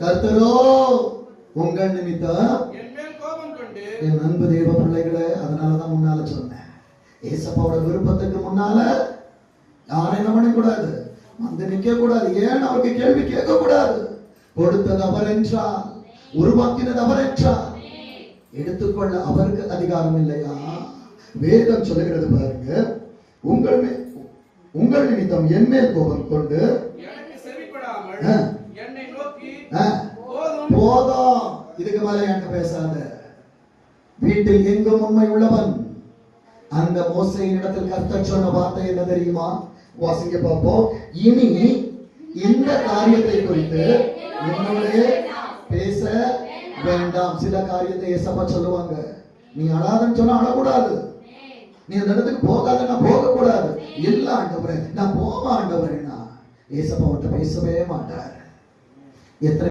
கர்த்தரோ உங்கள் நிமித்தம் என் அன்பு தேவ பிள்ளைகளே, அதனாலதான் முன்னால சொன்னேன், ஏசப்பாவோட விருப்பத்துக்கு முன்னால யாரும் என்ன பண்ணக்கூடாது, வந்து நிக்க கூடாது. ஏன் அவருக்கு கேள்வி கேட்க கூடாது. கொடுத்தது அவர் என்றால், உருவாக்கினது அவர் என்றால், எடுத்துக்கொள்ள அவருக்கு அதிகாரம் இல்லையா? வேதம் சொல்லுகிறது பாருங்க, உங்கள் நிமித்தம் என் மேல் கோபம் கொண்டு போதும், இதுக்கு மேல என்கிட்ட பேசாத. வீட்டில் எங்கும் உண்மை உள்ளவன். அந்த மோசேயின் இடத்தில் கர்த்தர் சொன்ன வார்த்தை என்ன தெரியுமா? வாசிங்க பார்ப்போம். இனி இந்த காரியத்தை குறித்து என்னோட பேச வேண்டாம். சில காரியத்தை ஏசப்பா சொல்லுவாங்க, நீ அழாதன்னு சொன்னா அழக்கூடாது, நீ அந்த இடத்துக்கு போகாதன்னா போக கூடாது. இல்ல ஆண்டவரே, நான் போவ ஆண்டவரேனா ஏசப்பா அவர்கிட்ட பேசவே மாட்டார். எத்தனை